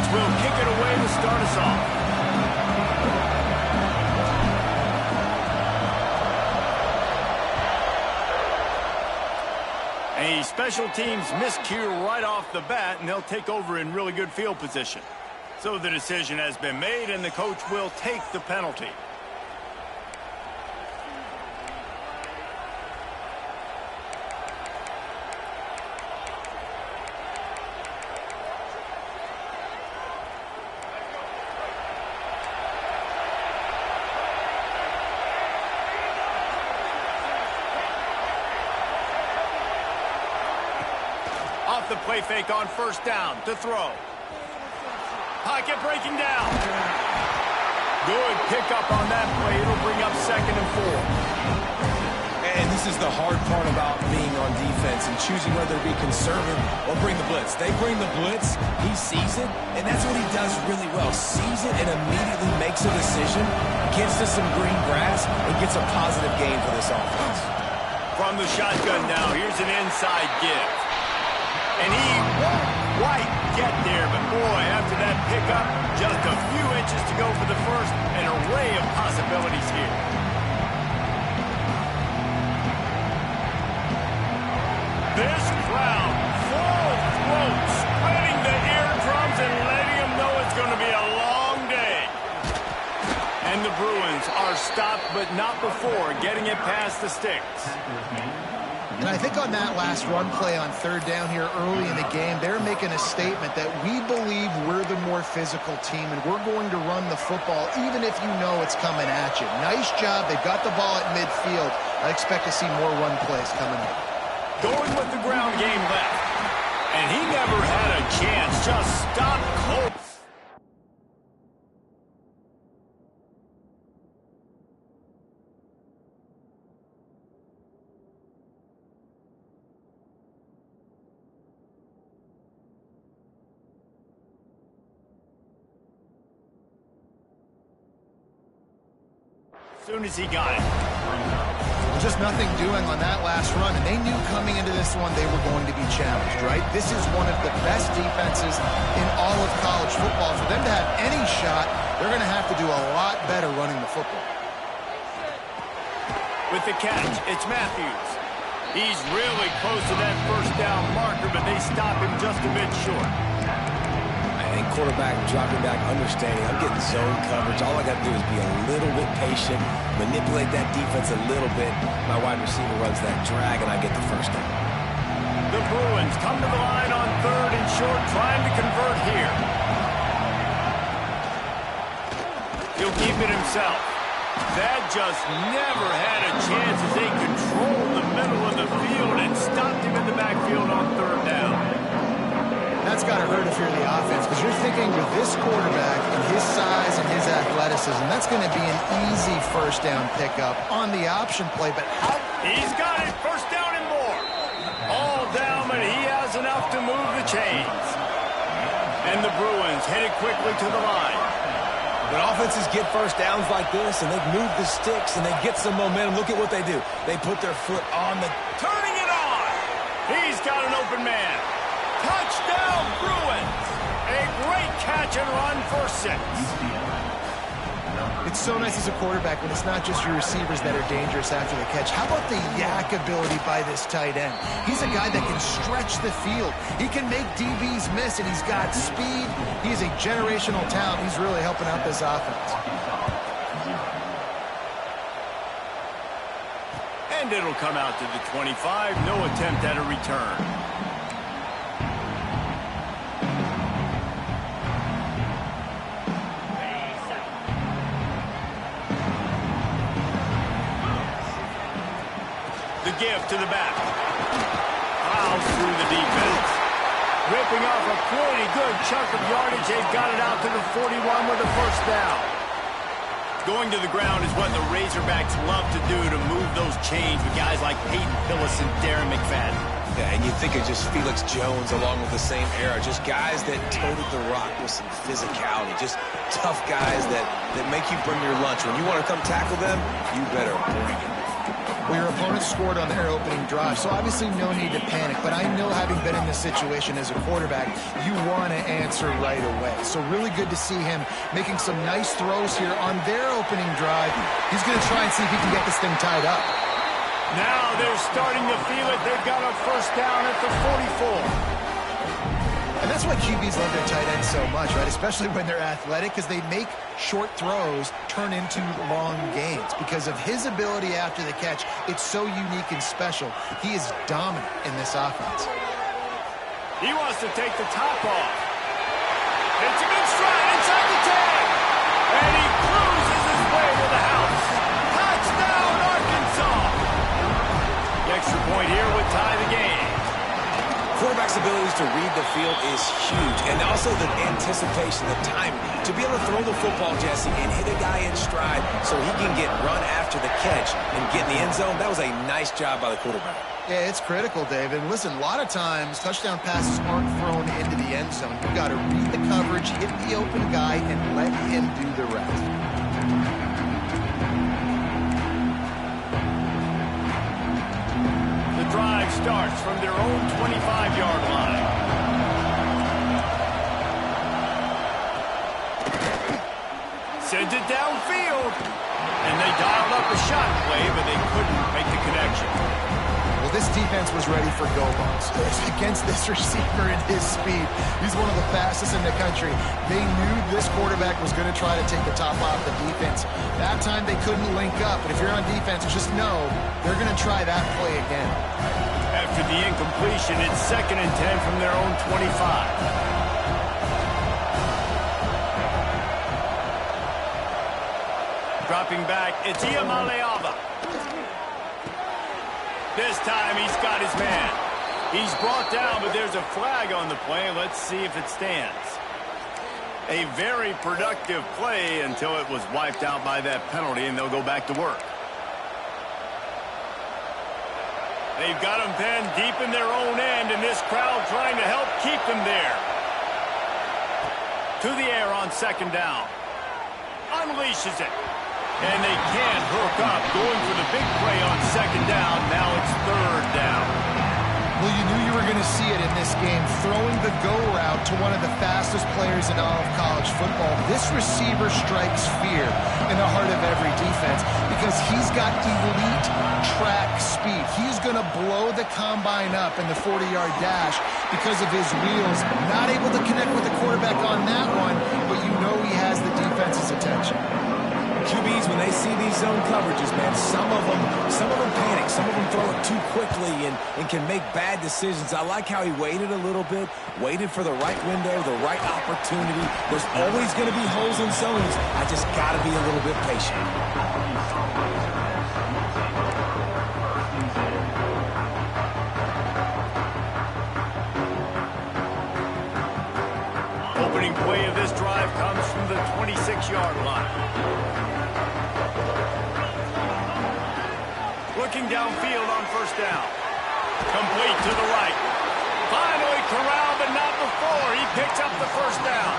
Bruins will kick it away to start us off. A special teams miscue right off the bat, and they'll take over in really good field position. So the decision has been made, and the coach will take the penalty. Off the play fake on first down to throw. Pocket breaking down. Good pickup on that play. It'll bring up 2nd and 4. And this is the hard part about being on defense and choosing whether to be conservative or bring the blitz. They bring the blitz, he sees it, and that's what he does really well. Sees it and immediately makes a decision, gets to some green grass, and gets a positive gain for this offense. From the shotgun now, here's an inside give. And he won't quite get there, but boy, after that pickup, just a few inches to go for the first. An array of possibilities here. This crowd, full throats, spreading the eardrums and letting them know it's going to be a long day. And the Bruins are stopped, but not before getting it past the sticks. And I think on that last run play on 3rd down here early in the game, they're making a statement that we believe we're the more physical team and we're going to run the football even if you know it's coming at you. Nice job. They've got the ball at midfield. I expect to see more run plays coming up. Going with the ground game left. And he never had a chance. Just stopped cold. As soon as he got it. Just nothing doing on that last run, and they knew coming into this one they were going to be challenged, right? This is one of the best defenses in all of college football. For them to have any shot, they're going to have to do a lot better running the football. With the catch, it's Matthews. He's really close to that first down marker, but they stop him just a bit short. I think quarterback dropping back, understanding I'm getting zone coverage. All I got to do is be a little bit patient, manipulate that defense a little bit. My wide receiver runs that drag, and I get the first down. The Bruins come to the line on 3rd and short, trying to convert here. He'll keep it himself. That just never had a chance as they controlled the middle of the field and stopped him in the backfield on 3rd down. That's got to hurt if you're the offense, because you're thinking with this quarterback and his size and his athleticism, that's going to be an easy first down pickup on the option play. But how? He's got it, first down and more. All down, but he has enough to move the chains. And the Bruins head it quickly to the line. When offenses get first downs like this and they move the sticks and they get some momentum, look at what they do. They put their foot on the... Turning it on! He's got an open man. Touchdown, Bruins! A great catch and run for 6. It's so nice as a quarterback when it's not just your receivers that are dangerous after the catch. How about the yak ability by this tight end? He's a guy that can stretch the field. He can make DBs miss, and he's got speed. He's a generational talent. He's really helping out this offense. And it'll come out to the 25. No attempt at a return. The give to the back. Plows through the defense. Ripping off a pretty good chunk of yardage. They've got it out to the 41 with a first down. Going to the ground is what the Razorbacks love to do to move those chains with guys like Peyton Phillips and Darren McFadden. Yeah, and you think of just Felix Jones along with the same era. Just guys that toted the rock with some physicality. Just tough guys that make you bring your lunch. When you want to come tackle them, you better bring it. Well, your opponent scored on their opening drive, so obviously no need to panic. But I know, having been in this situation as a quarterback, you want to answer right away. So really good to see him making some nice throws here on their opening drive. He's going to try and see if he can get this thing tied up. Now they're starting to feel it. They've got a first down at the 44. And that's why QBs love their tight ends so much, right? Especially when they're athletic, because they make short throws turn into long gains. Because of his ability after the catch, it's so unique and special. He is dominant in this offense. He wants to take the top off. It's a good stride inside the 10. And he cruises his way to the house. Touchdown, Arkansas. The extra point here would tie the game. Quarterback's abilities to read the field is huge, and also the anticipation, the timing. To be able to throw the football, Jesse, and hit a guy in stride so he can get run after the catch and get in the end zone, that was a nice job by the quarterback. Yeah, it's critical, Dave. And listen, a lot of times touchdown passes aren't thrown into the end zone. You've got to read the coverage, hit the open guy, and let him do the rest. Drive starts from their own 25-yard line. Sends it downfield. And they dialed up a shot play, but they couldn't make the connection. Well, this defense was ready for go-balls. Against this receiver and his speed, he's one of the fastest in the country. They knew this quarterback was going to try to take the top off the defense. That time they couldn't link up, but if you're on defense, just know they're going to try that play again. After the incompletion, it's 2nd and 10 from their own 25. Dropping back, it's Ncaa26. This time he's got his man. He's brought down, but there's a flag on the play. Let's see if it stands. A very productive play until it was wiped out by that penalty, and they'll go back to work. They've got them pinned deep in their own end, and this crowd trying to help keep them there. To the air on 2nd down. Unleashes it. And they can't hook up. Going for the big play on 2nd down. Now it's 3rd down. Well, you knew you were going to see it in this game, throwing the go route to one of the fastest players in all of college football. This receiver strikes fear in the heart of every defense because he's got elite track speed. He's going to blow the combine up in the 40-yard dash because of his wheels. Not able to connect with the quarterback on that one, but you know he has the defense's attention. QBs, when they see these zone coverages, man, some of them panic. Some of them throw it too quickly and can make bad decisions. I like how he waited a little bit, waited for the right window, the right opportunity. There's always going to be holes in zones. I just got to be a little bit patient. Opening play of this drive comes from the 26-yard line. Looking downfield on 1st down. Complete to the right. Finally corralled, but not before. He picks up the 1st down.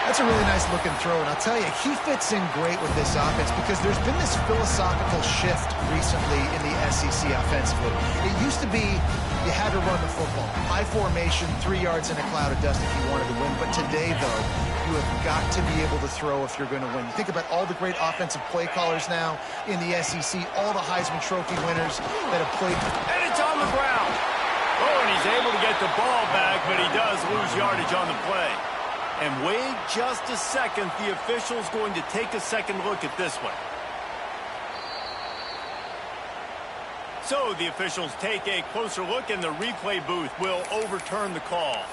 That's a really nice looking throw, and I'll tell you, he fits in great with this offense because there's been this philosophical shift recently in the SEC offensively. It used to be you had to run the football. High formation, 3 yards in a cloud of dust if you wanted to win. But today, though, you have got to be able to throw if you're going to win. You think about all the great offensive play callers now in the SEC, all the Heisman Trophy winners that have played. And it's on the ground. Oh, and he's able to get the ball back, but he does lose yardage on the play. And wait just a second. The official's going to take a second look at this one. So the officials take a closer look, and the replay booth will overturn the call.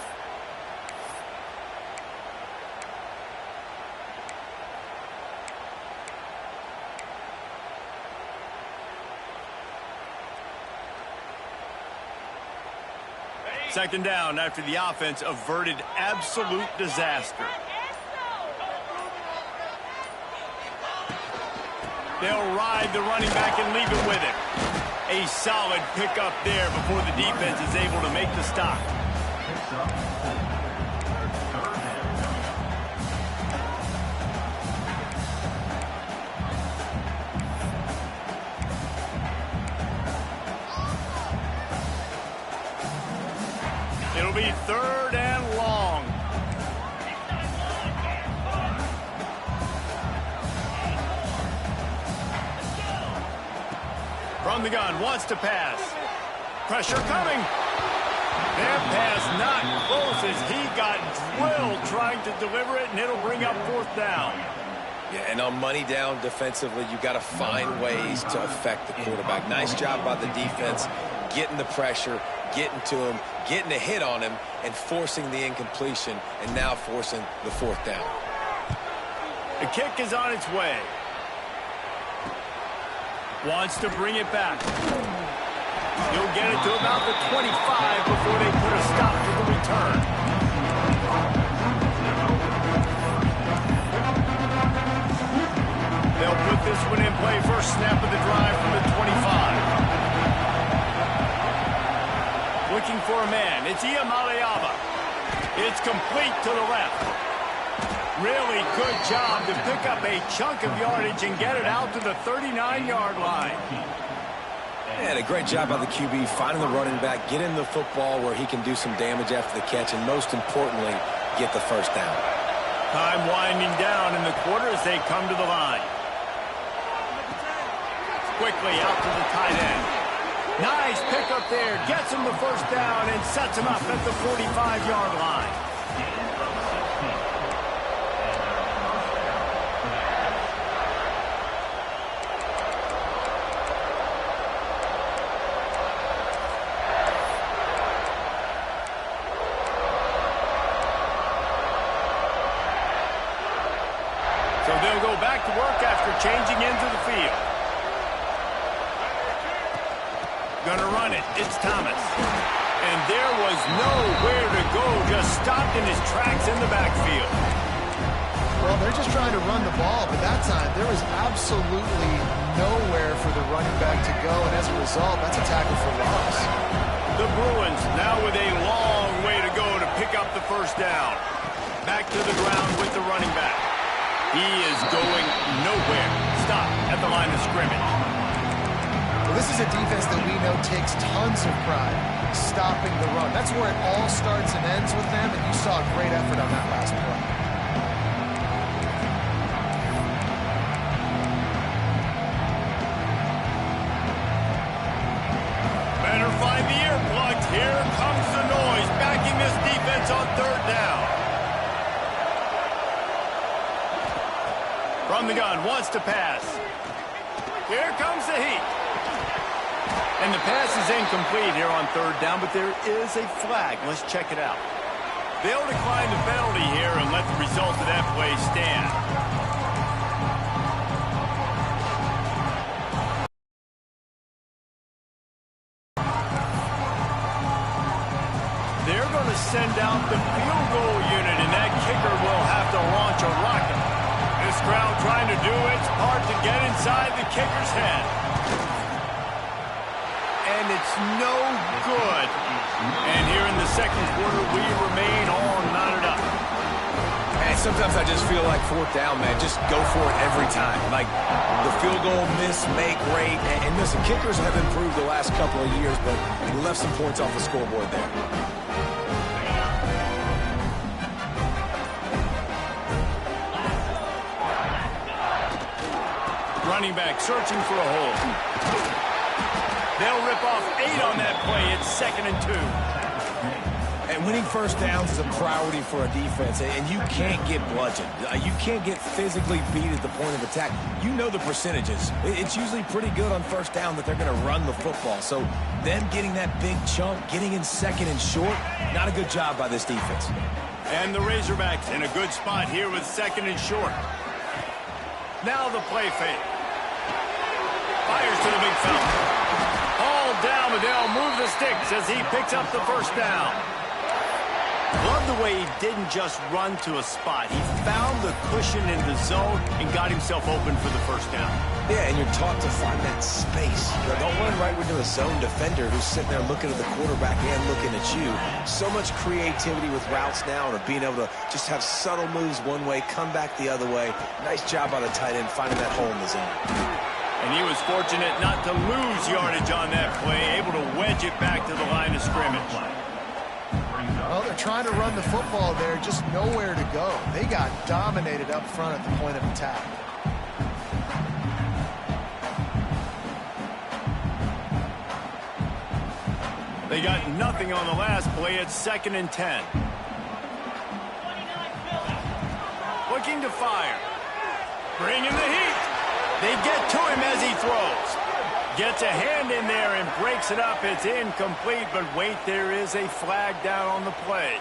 Second down after the offense averted absolute disaster. They'll ride the running back and leave it with it. A solid pickup there before the defense is able to make the stop. the gun, wants to pass. Pressure coming. That pass not close as he got drilled trying to deliver it, and it'll bring up 4th down. Yeah, and on money down defensively, you got to find ways to affect the quarterback. Nice job by the defense, getting the pressure, getting to him, getting a hit on him, and forcing the incompletion, and now forcing the 4th down. The kick is on its way. Wants to bring it back. He'll get it to about the 25 before they put a stop to the return. They'll put this one in play. First snap of the drive from the 25. Looking for a man. It's Ncaa26. It's complete to the left. Really good job to pick up a chunk of yardage and get it out to the 39-yard line. And a great job by the QB finding the running back, getting the football where he can do some damage after the catch, and most importantly, get the 1st down. Time winding down in the quarter as they come to the line. Quickly out to the tight end. Nice pickup there. Gets him the 1st down and sets him up at the 45-yard line. So they'll go back to work after changing into the field. Gonna run it. It's Thomas. And there was nowhere to go. Just stopped in his tracks in the backfield. Well, they're just trying to run the ball, but that time there was absolutely nowhere for the running back to go, and as a result, that's a tackle for loss. The Bruins now with a long way to go to pick up the 1st down. Back to the ground with the running back. He is going nowhere. Stop at the line of scrimmage. Well, this is a defense that we know takes tons of pride stopping the run. That's where it all starts and ends with them, and you saw a great effort on that last play. Better find the earplugs. Here comes the noise, backing this defense on 3rd down. From the gun, wants to pass. Here comes the heat. And the pass is incomplete here on 3rd down, but there is a flag. Let's check it out. They'll decline the penalty here and let the result of that play stand. They're going to send out the field goal unit, and that kicker will have to launch a rocket. This crowd trying to do its part to get inside the kicker's head. And it's no good. And here in the 2nd quarter, we remain all knotted up. And sometimes I just feel like 4th down, man. Just go for it every time. Like the field goal miss, make rate. And listen, kickers have improved the last couple of years, but we left some points off the scoreboard there. Running back searching for a hole. They'll rip off 8 on that play. It's 2nd and 2. And winning 1st downs is a priority for a defense, and you can't get bludgeoned. You can't get physically beat at the point of attack. You know the percentages. It's usually pretty good on 1st down that they're going to run the football. So them getting that big chunk, getting in 2nd and short, not a good job by this defense. And the Razorbacks in a good spot here with 2nd and short. Now the play fake. Fires to the big fella. All down, but they'll move the sticks as he picks up the 1st down. Love the way he didn't just run to a spot. He found the cushion in the zone and got himself open for the 1st down. Yeah, and you're taught to find that space. Don't run right into a zone defender who's sitting there looking at the quarterback and looking at you. So much creativity with routes now and being able to just have subtle moves one way, come back the other way. Nice job by the tight end finding that hole in the zone. And he was fortunate not to lose yardage on that play, able to wedge it back to the line of scrimmage. Well, they're trying to run the football there, just nowhere to go. They got dominated up front at the point of attack. They got nothing on the last play. It's 2nd and 10. Looking to fire. Bringing the heat. They get to him as he throws. Gets a hand in there and breaks it up. It's incomplete, but wait, there is a flag down on the play.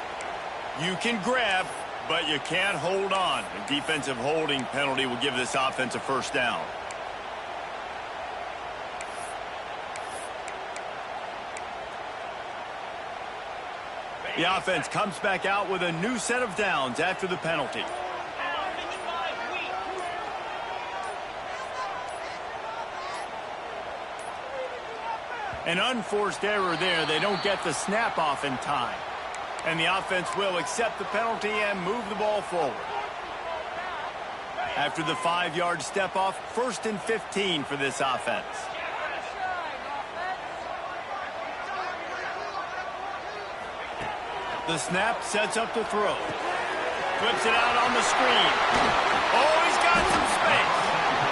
You can grab, but you can't hold on. A defensive holding penalty will give this offense a first down. The offense comes back out with a new set of downs after the penalty. An unforced error there. They don't get the snap off in time. And the offense will accept the penalty and move the ball forward. After the 5-yard step off, 1st and 15 for this offense. The snap sets up the throw. Flips it out on the screen. Oh, he's got some space.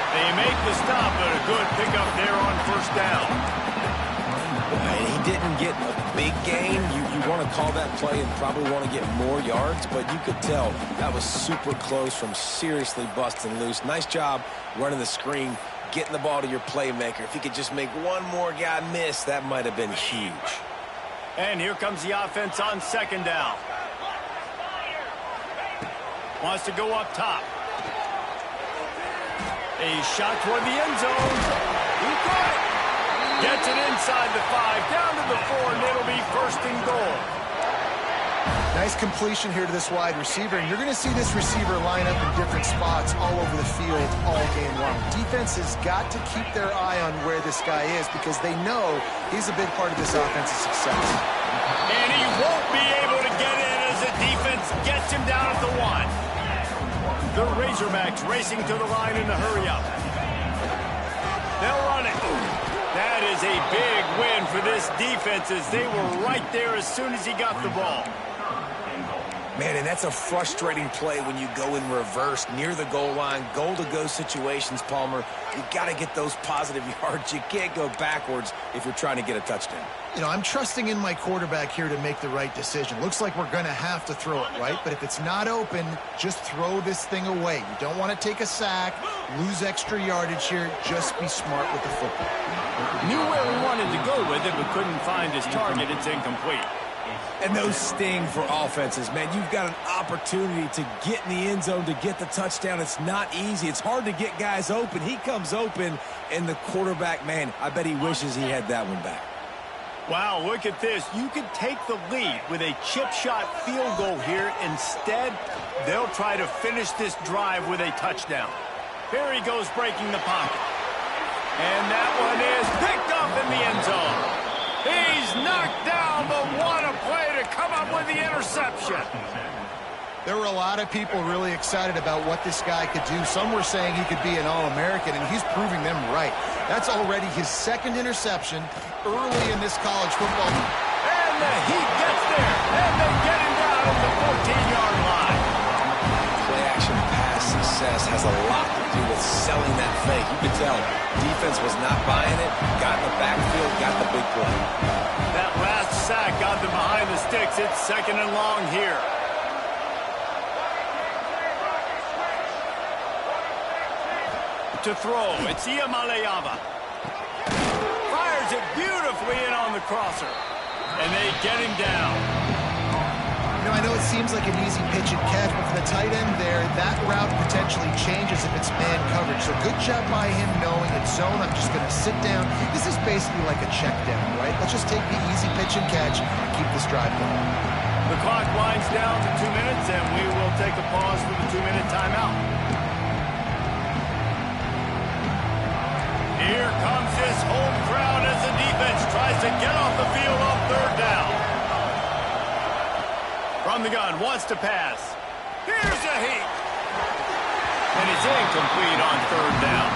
They make the stop, but a good pickup there on 1st down. He didn't get a big gain. You want to call that play and probably want to get more yards, but you could tell that was super close from seriously busting loose. Nice job running the screen, getting the ball to your playmaker. If he could just make one more guy miss, that might have been huge. And here comes the offense on 2nd down. Wants to go up top. A shot toward the end zone. He caught it. Gets it inside the 5, down to the 4, and it'll be 1st and goal. Nice completion here to this wide receiver, and you're going to see this receiver line up in different spots all over the field all game long. Defense has got to keep their eye on where this guy is because they know he's a big part of this offense's success. And he won't be able to get in as the defense gets him down at the 1. The Razorbacks racing to the line in the hurry-up. They'll run it. That is a big win for this defense as they were right there as soon as he got the ball. Man, and that's a frustrating play when you go in reverse near the goal line, goal-to-go situations, Palmer. You got to get those positive yards. You can't go backwards if you're trying to get a touchdown. You know, I'm trusting in my quarterback here to make the right decision. Looks like we're going to have to throw it, right? But if it's not open, just throw this thing away. You don't want to take a sack, lose extra yardage here. Just be smart with the football. Knew where he wanted to go with it, but couldn't find his target. It's incomplete. And those sting for offenses, man. You've got an opportunity to get in the end zone to get the touchdown. It's not easy. It's hard to get guys open. He comes open, and the quarterback, man, I bet he wishes he had that one back. Wow, look at this. You could take the lead with a chip shot field goal here. Instead, they'll try to finish this drive with a touchdown. Here he goes breaking the pocket. And that one is picked up in the end zone. He's knocked down, but what a play to come up with the interception. There were a lot of people really excited about what this guy could do. Some were saying he could be an All-American, and he's proving them right. That's already his 2nd interception early in this college football. And the Heat gets there, and they get him down at the 14-yard line. Play-action pass success has a lot to do with selling that fake. You could tell defense was not buying it, got in the backfield, got the big play. That last sack got them behind the sticks. It's 2nd and long here. To throw, it's Ncaa26. Fires it beautifully in on the crosser. And they get him down. You know, I know it seems like an easy pitch and catch, but for the tight end there, that route potentially changes if it's man coverage. So good job by him knowing it's zone. I'm just going to sit down. This is basically like a check down, right? Let's just take the easy pitch and catch and keep this drive going. The clock winds down to 2 minutes, and we will take a pause for the 2-minute timeout. Here comes this home crowd as the defense tries to get off the field on 3rd down. From the gun, wants to pass. Here's a heat. And it's incomplete on 3rd down.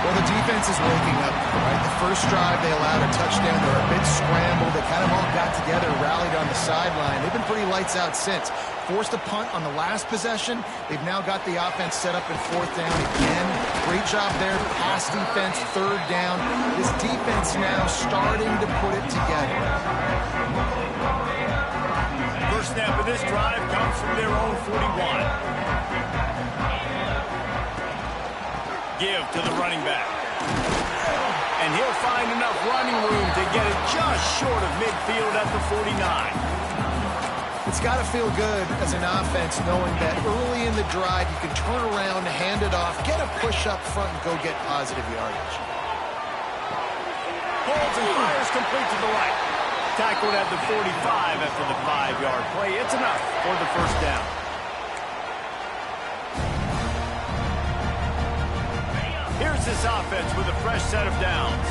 Well, the defense is waking up, right? The first drive, they allowed a touchdown. They were a bit scrambled. They kind of all got together, rallied on the sideline. They've been pretty lights out since. Forced a punt on the last possession. They've now got the offense set up in fourth down again. Great job there. Pass defense, third down. This defense now starting to put it together. First snap of this drive comes from their own 41. Give to the running back. And he'll find enough running room to get it just short of midfield at the 49. It's got to feel good as an offense knowing that early in the drive you can turn around, hand it off, get a push up front, and go get positive yardage. Holds and fires complete to the right. Tackled at the 45 after the 5-yard play. It's enough for the first down. Here's this offense with a fresh set of downs.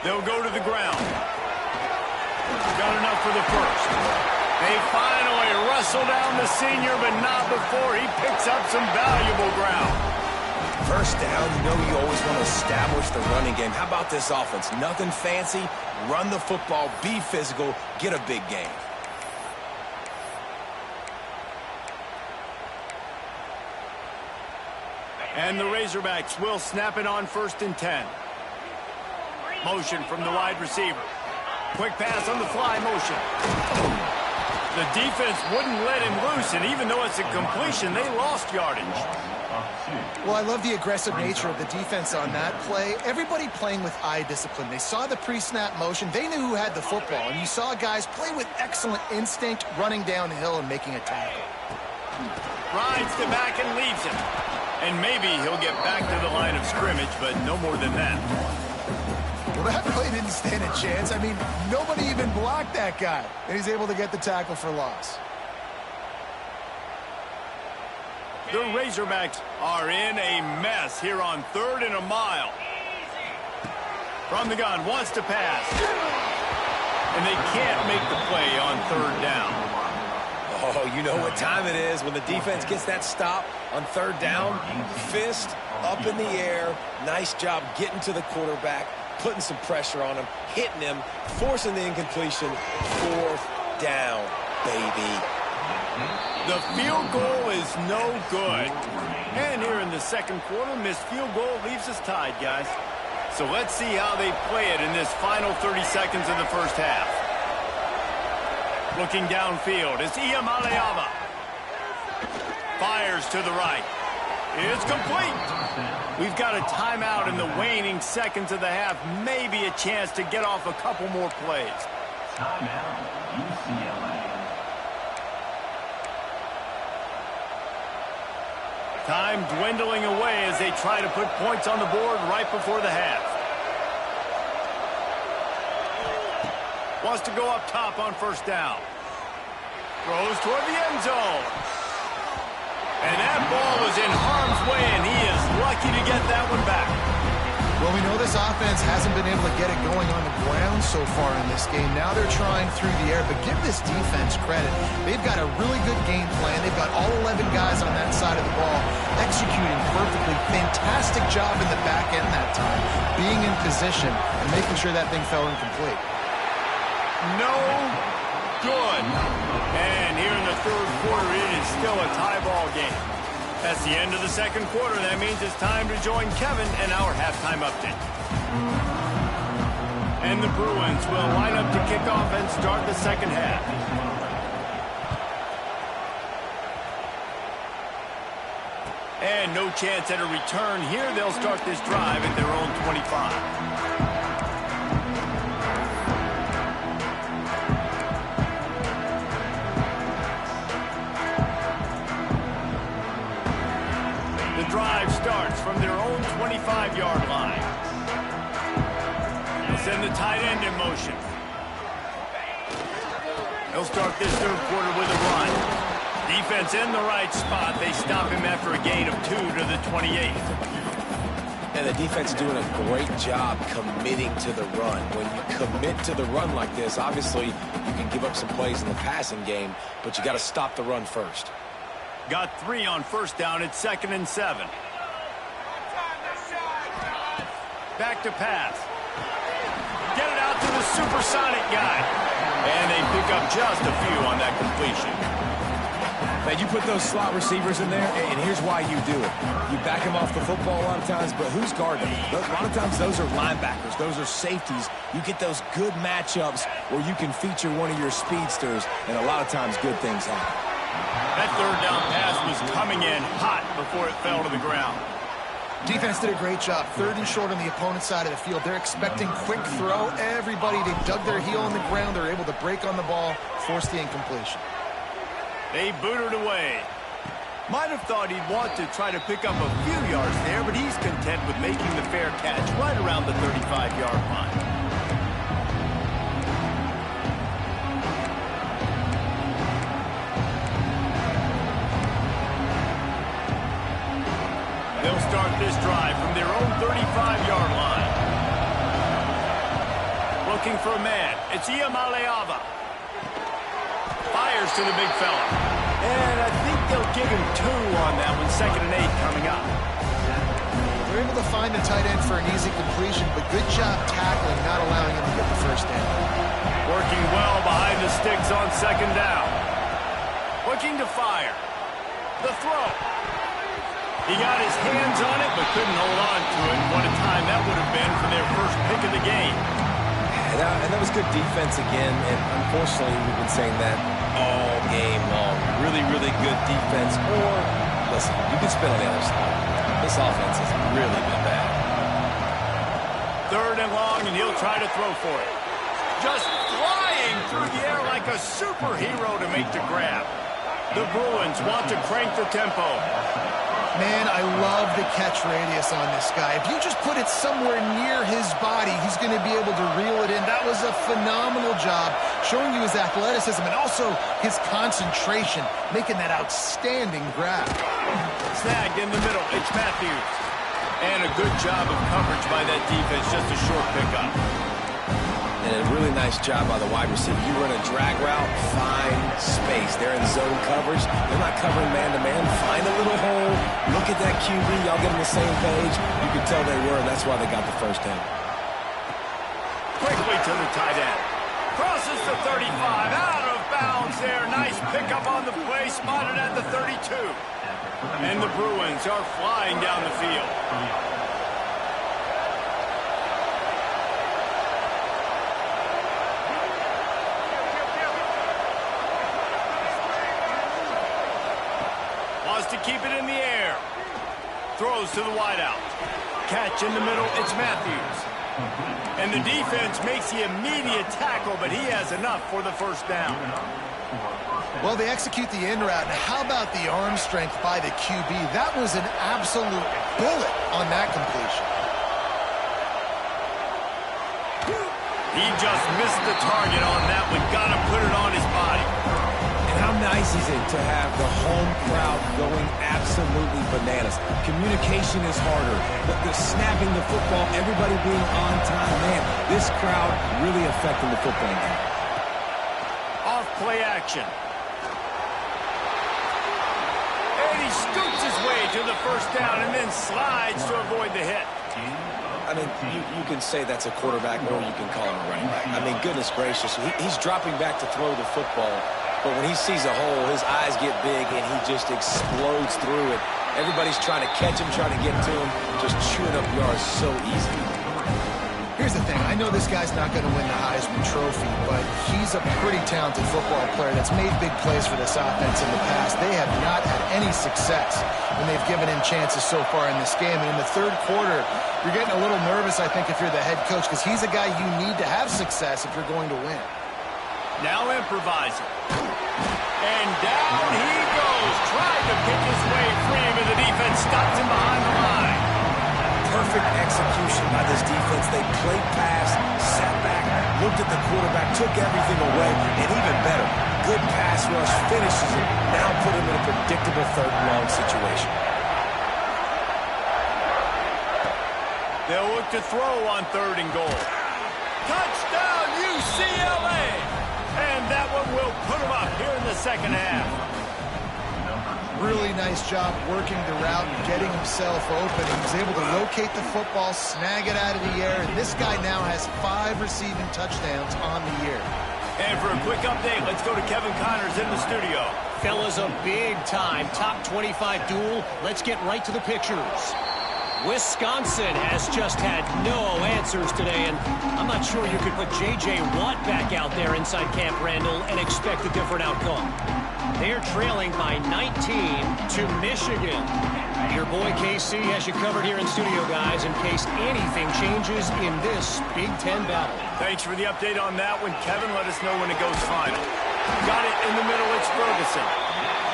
They'll go to the ground. Got enough for the first. They finally wrestle down the senior, but not before he picks up some valuable ground. First down, you know you always want to establish the running game. How about this offense? Nothing fancy. Run the football, be physical, get a big gain. And the Razorbacks will snap it on 1st and 10. Motion from the wide receiver. Quick pass on the fly motion. The defense wouldn't let him loose, and even though it's a completion, they lost yardage. Well, I love the aggressive nature of the defense on that play. Everybody playing with eye discipline. They saw the pre-snap motion. They knew who had the football, and you saw guys play with excellent instinct, running downhill and making a tackle. Rides the back and leaves him. And maybe he'll get back to the line of scrimmage, but no more than that. Well, that play didn't stand a chance. I mean, nobody even blocked that guy, and he's able to get the tackle for loss. The Razorbacks are in a mess here on 3rd and a mile. From the gun, wants to pass. And they can't make the play on 3rd down. Oh, you know what time it is when the defense gets that stop on 3rd down. Fist up in the air. Nice job getting to the quarterback, putting some pressure on him, hitting him, forcing the incompletion. 4th down, baby. The field goal is no good. And here in the second quarter, missed field goal leaves us tied, guys. So let's see how they play it in this final 30 seconds of the first half. Looking downfield, it's Ncaa26. Fires to the right. It's complete. We've got a timeout in the waning seconds of the half. Maybe a chance to get off a couple more plays. Timeout, UCLA. Time dwindling away as they try to put points on the board right before the half. Wants to go up top on 1st down. Throws toward the end zone. And that ball was in harm's way, and he is lucky to get that one back. Well, we know this offense hasn't been able to get it going on the ground so far in this game. Now they're trying through the air, but give this defense credit. They've got a really good game plan. They've got all 11 guys on that side of the ball executing perfectly. Fantastic job in the back end that time, being in position and making sure that thing fell incomplete. No good. And here in the 3rd quarter, it is still a tie ball game. That's the end of the second quarter. That means it's time to join Kevin in our halftime update. And the Bruins will line up to kick off and start the second half. And no chance at a return here. They'll start this drive at their own 25. The drive starts from their own 25-yard line. They'll send the tight end in motion. They'll start this 3rd quarter with a run. Defense in the right spot. They stop him after a gain of 2 to the 28. And the defense is doing a great job committing to the run. When you commit to the run like this, obviously you can give up some plays in the passing game, but you got to stop the run first. Got 3 on first down. It's 2nd and 7. Back to pass. Get it out to the supersonic guy. And they pick up just a few on that completion. Man, you put those slot receivers in there, and here's why you do it. You back them off the football a lot of times, but who's guarding them? A lot of times those are linebackers. Those are safeties. You get those good matchups where you can feature one of your speedsters, and a lot of times good things happen. That 3rd down pass was coming in hot before it fell to the ground. Defense did a great job. 3rd and short on the opponent's side of the field. They're expecting quick throw. Everybody, they dug their heel on the ground. They're able to break on the ball, force the incompletion. They booted away. Might have thought he'd want to try to pick up a few yards there, but he's content with making the fair catch right around the 35-yard line. They'll start this drive from their own 35-yard line. Looking for a man. It's Ncaa26. Fires to the big fella. And I think they'll give him 2 on that one. 2nd and 8 coming up. They're able to find the tight end for an easy completion, but good job tackling, not allowing him to get the first down. Working well behind the sticks on 2nd down. Looking to fire. The throw. He got his hands on it, but couldn't hold on to it. What a time that would have been for their first pick of the game. And that was good defense again, and unfortunately we've been saying that all game long. Really, really good defense. Or, listen, you can spin on the other side. This offense has really been bad. 3rd and long, and he'll try to throw for it. Just flying through the air like a superhero to make the grab. The Bruins want to crank the tempo. Man, I love the catch radius on this guy. If you just put it somewhere near his body, he's going to be able to reel it in. That was a phenomenal job, showing you his athleticism and also his concentration, making that outstanding grab. Snagged in the middle. It's Matthews. And a good job of coverage by that defense. Just a short pickup. And a really nice job by the wide receiver. You run a drag route, find space. They're in zone coverage. They're not covering man-to-man. Find a little hole. Look at that QB. Y'all get on the same page. You can tell they were, and that's why they got the first down. Quickly to the tight end. Crosses the 35. Out of bounds there. Nice pickup on the play. Spotted at the 32. And the Bruins are flying down the field. To keep it in the air. Throws to the wideout. Catch in the middle. It's Matthews. And the defense makes the immediate tackle, but he has enough for the first down. Well, they execute the in route. Now, how about the arm strength by the QB? That was an absolute bullet on that completion. He just missed the target on that one. Got to put it on his body. How nice is it to have the home crowd going absolutely bananas? Communication is harder. The snapping the football, everybody being on time. Man, this crowd really affecting the football game. Off play action. And he scoops his way to the first down and then slides to avoid the hit. I mean, you can say that's a quarterback or you can call him a running back. I mean, goodness gracious, he's dropping back to throw the football. But when he sees a hole, his eyes get big, and he just explodes through it. Everybody's trying to catch him, trying to get to him, just chewing up yards so easy. Here's the thing. I know this guy's not going to win the Heisman Trophy, but he's a pretty talented football player that's made big plays for this offense in the past. They have not had any success when they've given him chances so far in this game. And in the 3rd quarter, you're getting a little nervous, I think, if you're the head coach, because he's a guy you need to have success if you're going to win. Now improvising. And down he goes. Tried to pick his way free, but the defense stops him behind the line. Perfect execution by this defense. They played pass, sat back, looked at the quarterback, took everything away, and even better, good pass rush, finishes it, now put him in a predictable 3rd and long situation. They'll look to throw on 3rd and goal. Touchdown, UCLA! And that one will put them up here in the 2nd half. really nice job working the route and getting himself open. He was able to locate the football, snag it out of the air, and this guy now has 5 receiving touchdowns on the year. And for a quick update, let's go to Kevin Connors in the studio. Fellas, a big-time top 25 duel. Let's get right to the pictures. Wisconsin has just had no answers today, and I'm not sure you could put J.J. Watt back out there inside Camp Randall and expect a different outcome. They're trailing by 19 to Michigan. Your boy KC has you covered here in studio, guys, in case anything changes in this Big Ten battle. Thanks for the update on that one, Kevin. Let us know when it goes final. Got it in the middle, it's Ferguson.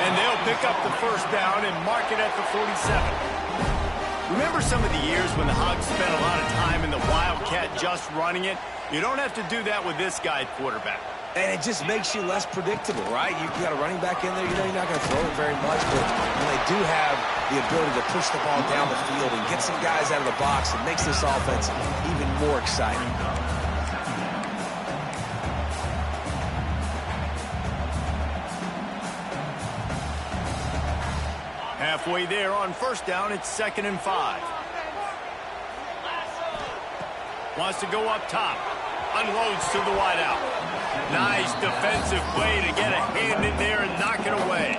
And they'll pick up the first down and mark it at the 47. Remember some of the years when the Hogs spent a lot of time in the Wildcat just running it? You don't have to do that with this guy at quarterback. And it just makes you less predictable, right? You got a running back in there, you know you're not going to throw it very much, but when they do have the ability to push the ball down the field and get some guys out of the box, it makes this offense even more exciting. Halfway there on first down, it's 2nd and 5. Wants to go up top. Unloads to the wideout. Nice defensive play to get a hand in there and knock it away.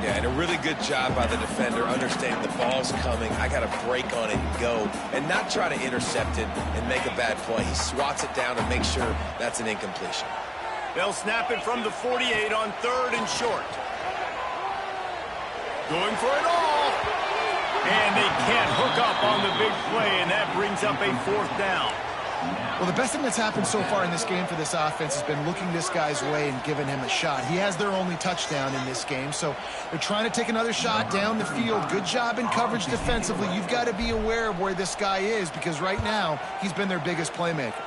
Yeah, and a really good job by the defender understanding the ball's coming. I got to break on it and go and not try to intercept it and make a bad play. He swats it down and makes sure that's an incompletion. They'll snap it from the 48 on 3rd and short. Going for it all. And they can't hook up on the big play, and that brings up a 4th down. Well, the best thing that's happened so far in this game for this offense has been looking this guy's way and giving him a shot. He has their only touchdown in this game, so they're trying to take another shot down the field. Good job in coverage defensively. You've got to be aware of where this guy is because right now he's been their biggest playmaker.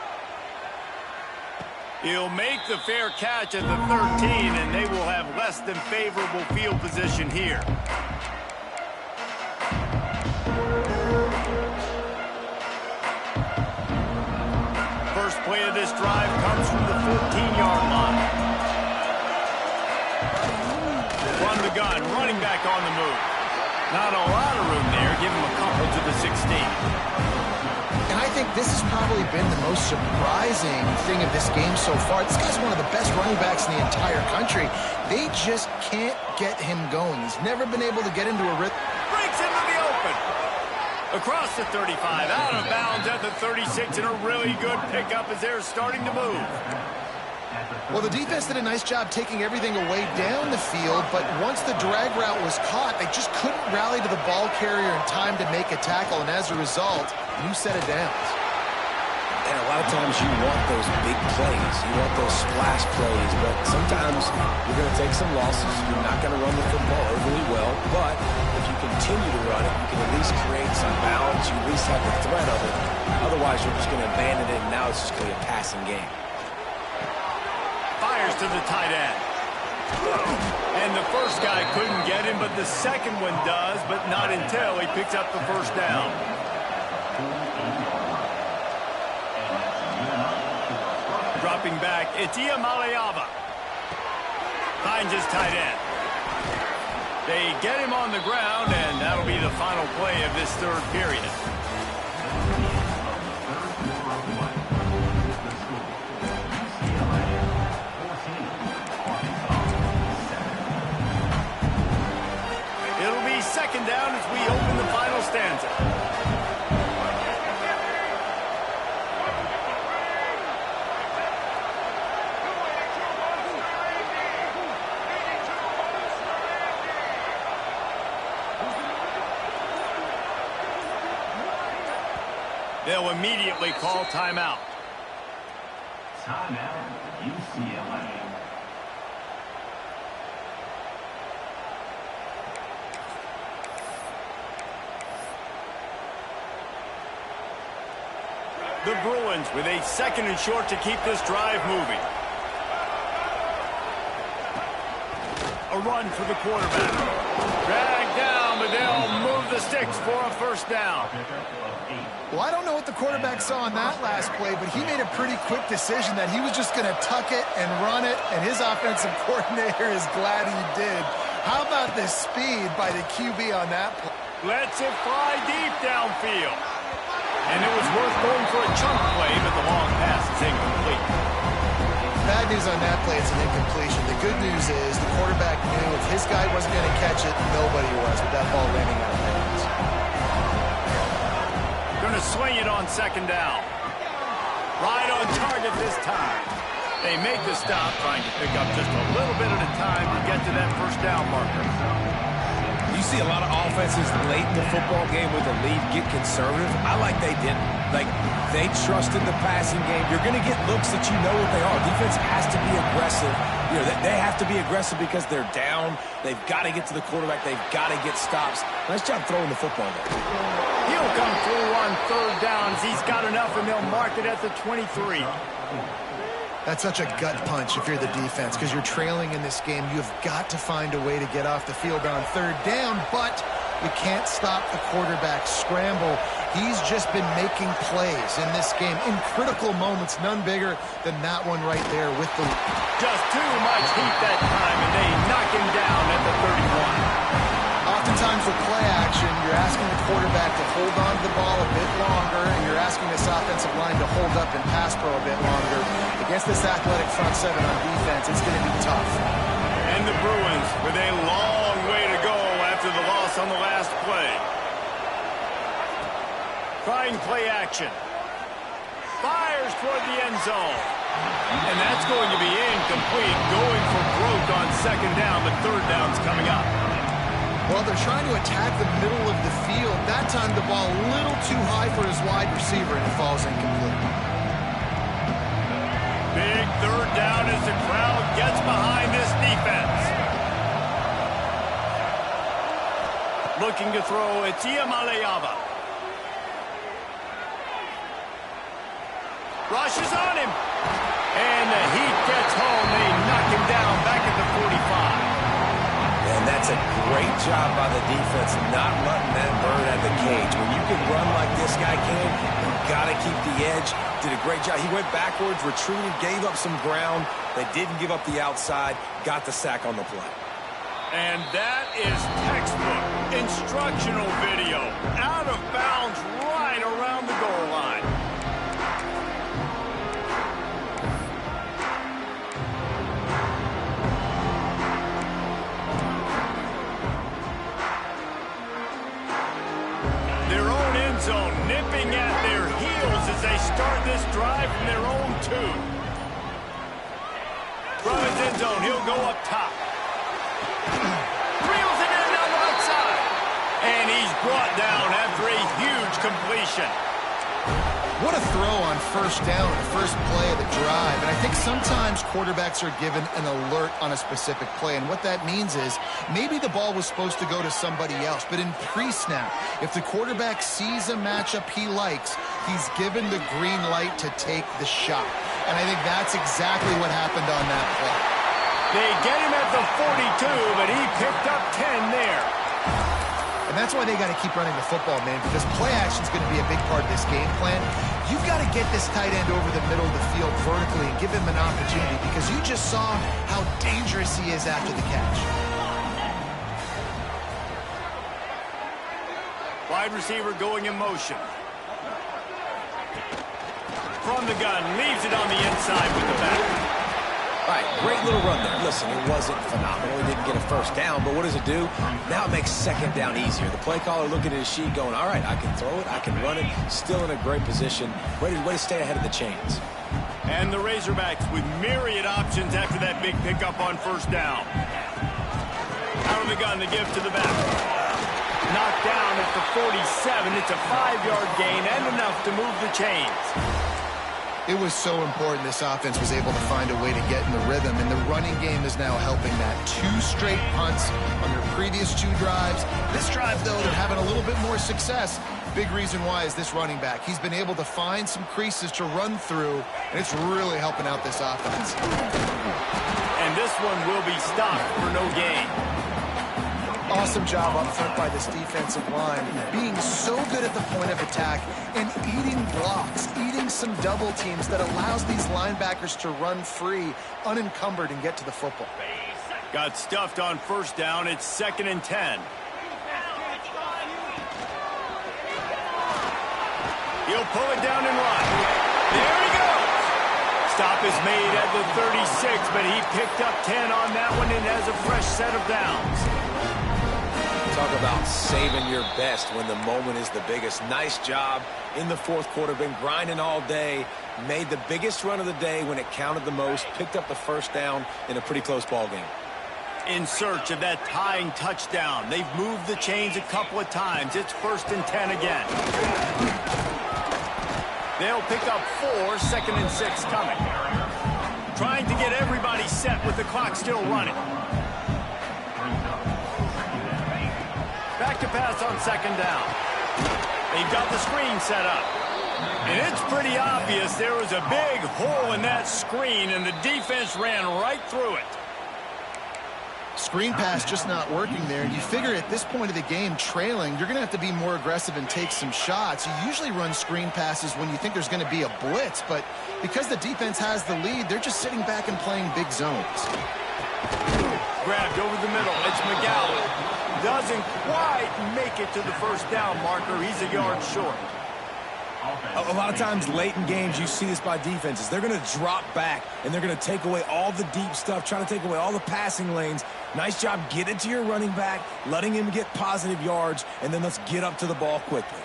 He'll make the fair catch at the 13, and they will have less than favorable field position here. First play of this drive comes from the 14-yard line. Run the gun, running back on the move. Not a lot of room there. Give him a couple to the 16. And I think this has probably been the most surprising thing of this game so far. This guy's one of the best running backs in the entire country. They just can't get him going. He's never been able to get into a rhythm. Breaks into the open. Across the 35, out of bounds at the 36, and a really good pickup as they're starting to move. Well, the defense did a nice job taking everything away down the field, but once the drag route was caught, they just couldn't rally to the ball carrier in time to make a tackle, and as a result, new set of downs. And a lot of times you want those big plays. You want those splash plays, but sometimes you're going to take some losses. You're not going to run the football overly well, but if you continue to run it, you can at least create some balance. You at least have the threat of it. Otherwise, you're just going to abandon it, and now it's just going to be a passing game. Fires to the tight end. And the first guy couldn't get him, but the second one does, but not until he picks up the first down. Dropping back, it's Ncaa26. Finds his tight end. They get him on the ground, and that'll be the final play of this 3rd period. It'll be 2nd down as we open the final stanza. They'll immediately call timeout. Timeout, UCLA. The Bruins with a 2nd and short to keep this drive moving. A run for the quarterback. Dragged down, but they'll move the sticks for a first down. Well, I don't know what the quarterback saw on that last play, but he made a pretty quick decision that he was just going to tuck it and run it, and his offensive coordinator is glad he did. How about the speed by the QB on that play? Lets it fly deep downfield. And it was worth going for a chunk play, but the long pass is incomplete. Bad news on that play, it's an incompletion. The good news is the quarterback knew if his guy wasn't going to catch it, nobody was with that ball landing out of bounds. Going to swing it on second down. Right on target this time. They make the stop, trying to pick up just a little bit at a time to get to that first down marker. You see a lot of offenses late in the football game with a lead get conservative. I like they didn't. Like, they trusted the passing game. You're going to get looks that you know what they are. Defense has to be aggressive. You know, they have to be aggressive because they're down. They've got to get to the quarterback. They've got to get stops. Nice job throwing the football there. He'll come through on third downs. He's got enough, and they'll mark it at the 23. That's such a gut punch if you're the defense, because you're trailing in this game. You've got to find a way to get off the field on third down, but you can't stop the quarterback scramble. He's just been making plays in this game in critical moments, none bigger than that one right there with the... Just too much heat that time, and they knock him down at the 31. Oftentimes with play action, you're asking the quarterback to hold on to the ball a bit longer, and you're asking this offensive line to hold up and pass pro a bit longer. Against this athletic front seven on defense, it's going to be tough. And the Bruins with a long way to go after the loss on the last play. Trying play action. Fires toward the end zone. And that's going to be incomplete. Going for broke on second down, but third down's coming up. Well, they're trying to attack the middle of the field. That time the ball a little too high for his wide receiver, and it falls incomplete. Big third down as the crowd gets behind this defense. Looking to throw, it's Ncaa26. Rushes on him. And the heat gets home. They knock him down back at the 45. And that's a great job by the defense, not letting that bird out of the cage. When you can run like this guy can, you've got to keep the edge. Did a great job. He went backwards, retreated, gave up some ground. They didn't give up the outside, got the sack on the play. And that is textbook instructional video. Out of bounds right around the goal line. Zone nipping at their heels as they start this drive from their own 2. From his end zone, he'll go up top. Reels it in down the left side. And he's brought down after a huge completion. What a throw on first down, the first play of the drive. And I think sometimes quarterbacks are given an alert on a specific play. And what that means is maybe the ball was supposed to go to somebody else. But in pre-snap, if the quarterback sees a matchup he likes, he's given the green light to take the shot. And I think that's exactly what happened on that play. They get him at the 42, but he picked up 10 there. And that's why they got to keep running the football, man, because play action is going to be a big part of this game plan. You've got to get this tight end over the middle of the field vertically and give him an opportunity, because you just saw how dangerous he is after the catch. Wide receiver going in motion. From the gun, leaves it on the inside with the back. All right, great little run there. Listen, it wasn't phenomenal. He didn't get a first down, but what does it do? Now it makes second down easier. The play caller looking at his sheet going, all right, I can throw it, I can run it, still in a great position, ready to stay ahead of the chains. And the Razorbacks with myriad options after that big pickup on first down. Out of the gun, the give to the back. Knocked down at the 47. It's a 5-yard gain and enough to move the chains. It was so important this offense was able to find a way to get in the rhythm, and the running game is now helping that. 2 straight punts on their previous 2 drives. This drive, though, they're having a little bit more success. Big reason why is this running back. He's been able to find some creases to run through, and it's really helping out this offense. And this one will be stopped for no gain. Awesome job up front by this defensive line, being so good at the point of attack and eating blocks, eating some double teams that allows these linebackers to run free, unencumbered, and get to the football. Got stuffed on first down. It's 2nd and 10. He'll pull it down and run. There he goes. Stop is made at the 36, but he picked up 10 on that one and has a fresh set of downs. Talk about saving your best when the moment is the biggest. Nice job in the fourth quarter. Been grinding all day. Made the biggest run of the day when it counted the most. Picked up the first down in a pretty close ball game. In search of that tying touchdown. They've moved the chains a couple of times. It's 1st and 10 again. They'll pick up 4, 2nd and 6 coming. Trying to get everybody set with the clock still running. Back to pass on 2nd down. They've got the screen set up. And it's pretty obvious there was a big hole in that screen, and the defense ran right through it. Screen pass just not working there. You figure at this point of the game, trailing, you're going to have to be more aggressive and take some shots. You usually run screen passes when you think there's going to be a blitz, but because the defense has the lead, they're just sitting back and playing big zones. Grabbed over the middle. It's McGowan. Doesn't quite make it to the first down marker. He's a yard short. A lot of times late in games, you see this by defenses. They're going to drop back, and they're going to take away all the deep stuff, trying to take away all the passing lanes. Nice job getting to your running back, letting him get positive yards, and then let's get up to the ball quickly.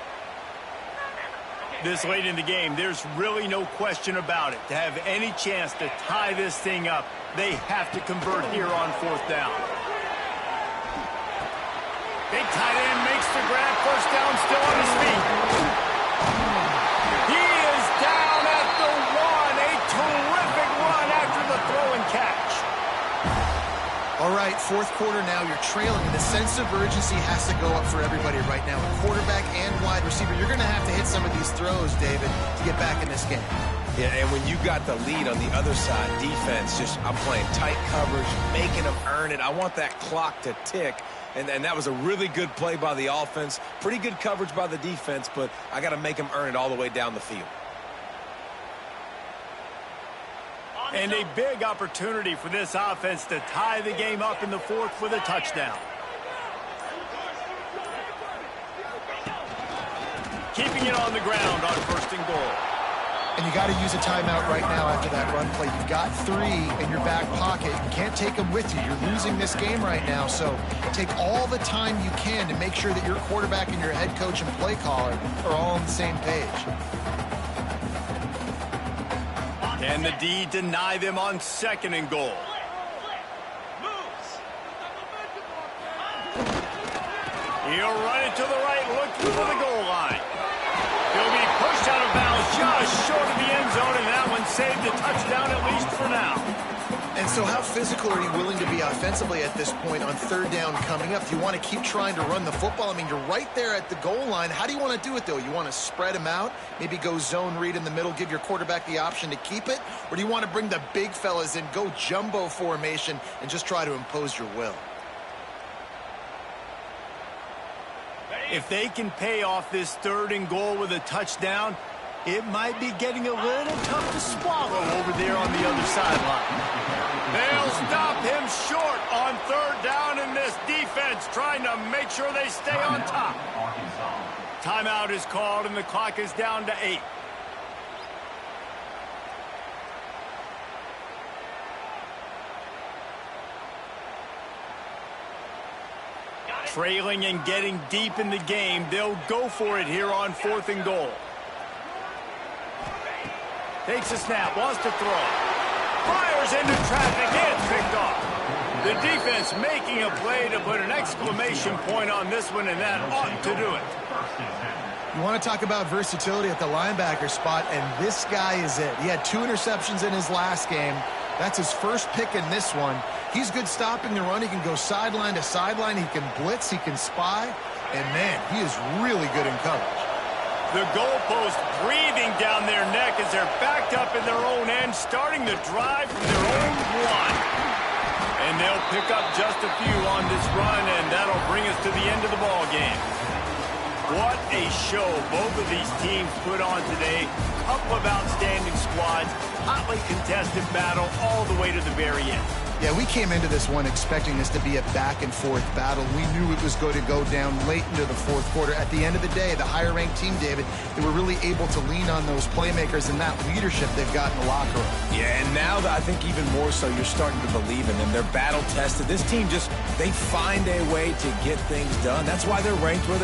This late in the game, there's really no question about it. To have any chance to tie this thing up, they have to convert here on 4th down. Big tight end makes the grab. First down, still on his feet. He is down at the 1. A terrific run after the throw and catch. All right, fourth quarter now, you're trailing, and the sense of urgency has to go up for everybody right now. Quarterback and wide receiver, you're going to have to hit some of these throws, David, to get back in this game. Yeah, and when you got the lead on the other side, defense, I'm playing tight coverage, making them earn it. I want that clock to tick, and that was a really good play by the offense. Pretty good coverage by the defense, but I got to make them earn it all the way down the field. And a big opportunity for this offense to tie the game up in the fourth with a touchdown. Keeping it on the ground on 1st and goal. And you got to use a timeout right now after that run play. You've got 3 in your back pocket. You can't take them with you. You're losing this game right now, so take all the time you can to make sure that your quarterback and your head coach and play caller are all on the same page. Can the D deny them on 2nd and goal? He'll run it to the right, looking for the goal line. He'll be pushed out of bounds just short of the end zone, and that one saved a touchdown at least for now. And so how physical are you willing to be offensively at this point on 3rd down coming up? Do you want to keep trying to run the football? I mean, you're right there at the goal line. How do you want to do it, though? You want to spread them out, maybe go zone read in the middle, give your quarterback the option to keep it? Or do you want to bring the big fellas in, go jumbo formation, and just try to impose your will? If they can pay off this 3rd and goal with a touchdown, it might be getting a little tough to swallow over there on the other sideline. They'll stop him short on 3rd down, in this defense trying to make sure they stay on top. Timeout is called, and the clock is down to 8. Trailing and getting deep in the game, they'll go for it here on 4th and goal. Takes a snap, wants to throw. Fires into traffic, it's picked off. The defense making a play to put an exclamation point on this one, and that ought to do it. You want to talk about versatility at the linebacker spot, and this guy is it. He had 2 interceptions in his last game. That's his first pick in this one. He's good stopping the run. He can go sideline to sideline. He can blitz. He can spy. And, man, he is really good in coverage. The goalpost breathing down their neck as they're backed up in their own end, starting the drive from their own 1. And they'll pick up just a few on this run, and that'll bring us to the end of the ball game. What a show both of these teams put on today. Couple of outstanding squads, hotly contested battle all the way to the very end. Yeah, we came into this one expecting this to be a back-and-forth battle. We knew it was going to go down late into the fourth quarter. At the end of the day, the higher-ranked team, David, they were really able to lean on those playmakers and that leadership they've got in the locker room. Yeah, and now I think even more so, you're starting to believe in them. They're battle-tested. This team they find a way to get things done. That's why they're ranked where